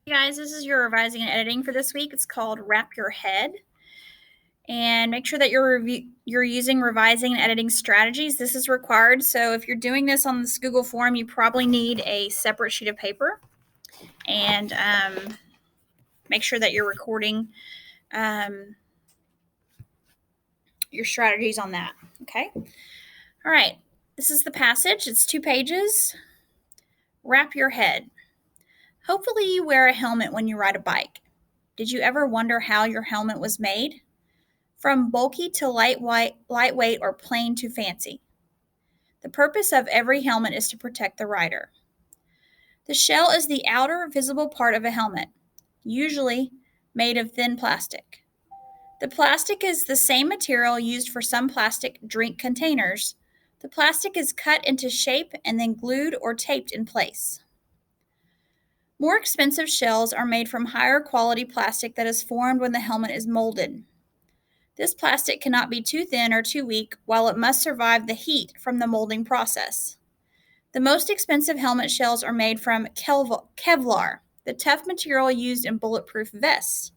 Hey guys, this is your revising and editing for this week. It's called Wrap Your Head. And make sure that you're using revising and editing strategies. This is required. So if you're doing this on this Google form, you probably need a separate sheet of paper. And make sure that you're recording your strategies on that. Okay. All right. This is the passage. It's 2 pages. Wrap your head. Hopefully you wear a helmet when you ride a bike. Did you ever wonder how your helmet was made? From bulky to lightweight or plain to fancy. The purpose of every helmet is to protect the rider. The shell is the outer visible part of a helmet, usually made of thin plastic. The plastic is the same material used for some plastic drink containers. The plastic is cut into shape and then glued or taped in place. More expensive shells are made from higher quality plastic that is formed when the helmet is molded. This plastic cannot be too thin or too weak, while it must survive the heat from the molding process. The most expensive helmet shells are made from Kevlar, the tough material used in bulletproof vests.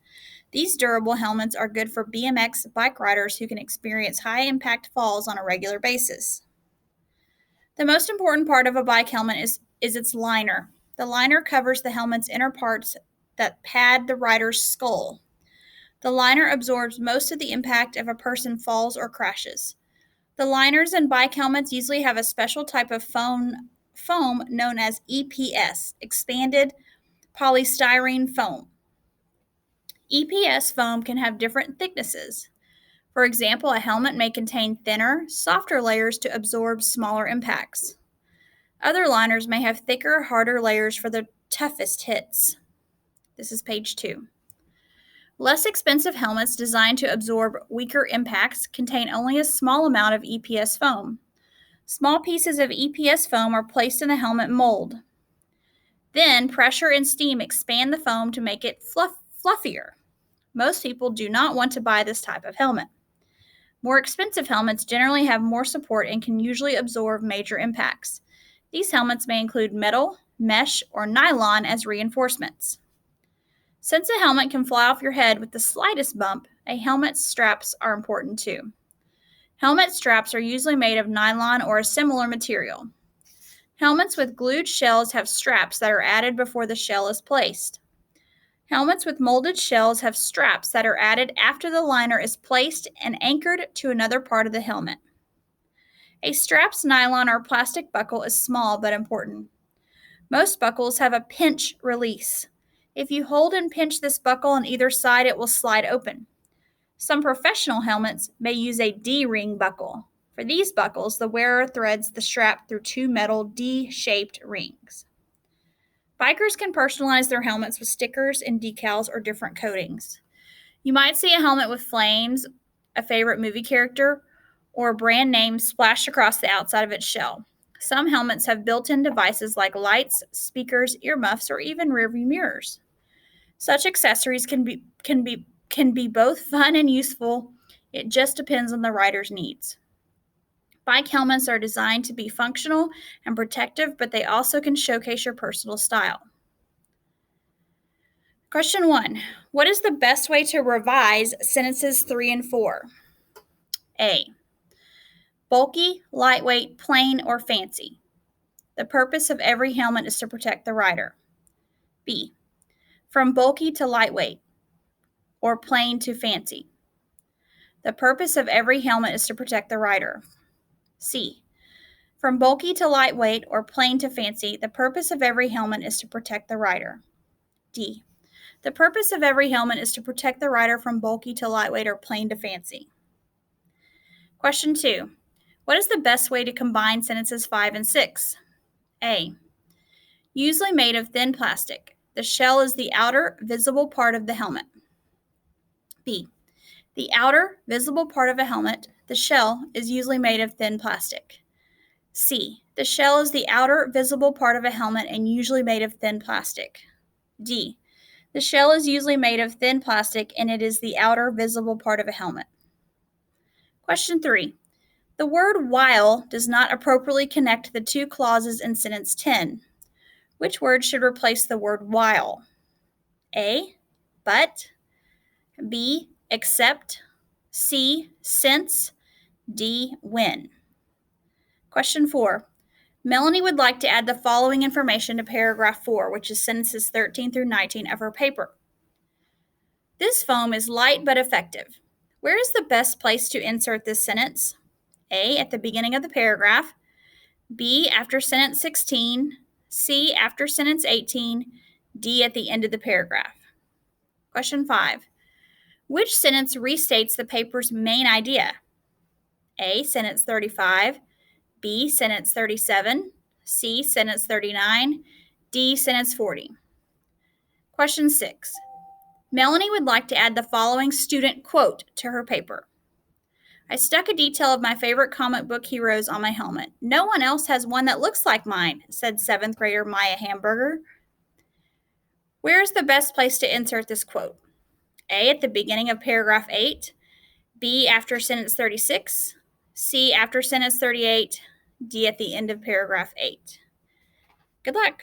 These durable helmets are good for BMX bike riders who can experience high-impact falls on a regular basis. The most important part of a bike helmet is its liner. The liner covers the helmet's inner parts that pad the rider's skull. The liner absorbs most of the impact if a person falls or crashes. The liners in bike helmets usually have a special type of foam known as EPS, expanded polystyrene foam. EPS foam can have different thicknesses. For example, a helmet may contain thinner, softer layers to absorb smaller impacts. Other liners may have thicker, harder layers for the toughest hits. This is page 2. Less expensive helmets designed to absorb weaker impacts contain only a small amount of EPS foam. Small pieces of EPS foam are placed in the helmet mold. Then, pressure and steam expand the foam to make it fluffier. Most people do not want to buy this type of helmet. More expensive helmets generally have more support and can usually absorb major impacts. These helmets may include metal, mesh, or nylon as reinforcements. Since a helmet can fly off your head with the slightest bump, a helmet's straps are important too. Helmet straps are usually made of nylon or a similar material. Helmets with glued shells have straps that are added before the shell is placed. Helmets with molded shells have straps that are added after the liner is placed and anchored to another part of the helmet. A strap's nylon or plastic buckle is small but important. Most buckles have a pinch release. If you hold and pinch this buckle on either side, it will slide open. Some professional helmets may use a D-ring buckle. For these buckles, the wearer threads the strap through 2 metal D-shaped rings. Bikers can personalize their helmets with stickers and decals or different coatings. You might see a helmet with flames, a favorite movie character, or a brand name splashed across the outside of its shell. Some helmets have built-in devices like lights, speakers, earmuffs, or even rearview mirrors. Such accessories can be both fun and useful. It just depends on the rider's needs. Bike helmets are designed to be functional and protective, but they also can showcase your personal style. Question 1. What is the best way to revise sentences 3 and 4? A. Bulky, lightweight, plain, or fancy. The purpose of every helmet is to protect the rider. B. From bulky to lightweight, or plain to fancy. The purpose of every helmet is to protect the rider. C. From bulky to lightweight, or plain to fancy, the purpose of every helmet is to protect the rider. D. The purpose of every helmet is to protect the rider from bulky to lightweight or plain to fancy. Question 2. What is the best way to combine sentences 5 and 6? A. Usually made of thin plastic. The shell is the outer visible part of the helmet. B. The outer visible part of a helmet, the shell, is usually made of thin plastic. C. The shell is the outer visible part of a helmet and usually made of thin plastic. D. The shell is usually made of thin plastic and it is the outer visible part of a helmet. Question 3. The word while does not appropriately connect the 2 clauses in sentence 10. Which word should replace the word while? A, but, B, except, C, since, D, when. Question 4. Melanie would like to add the following information to paragraph 4, which is sentences 13 through 19 of her paper. This foam is light but effective. Where is the best place to insert this sentence? A, at the beginning of the paragraph, B, after sentence 16, C, after sentence 18, D, at the end of the paragraph. Question 5. Which sentence restates the paper's main idea? A, sentence 35, B, sentence 37, C, sentence 39, D, sentence 40. Question 6. Melanie would like to add the following student quote to her paper. I stuck a detail of my favorite comic book heroes on my helmet. No one else has one that looks like mine, said 7th grader Maya Hamburger. Where is the best place to insert this quote? A, at the beginning of paragraph 8, B, after sentence 36, C, after sentence 38, D, at the end of paragraph 8. Good luck.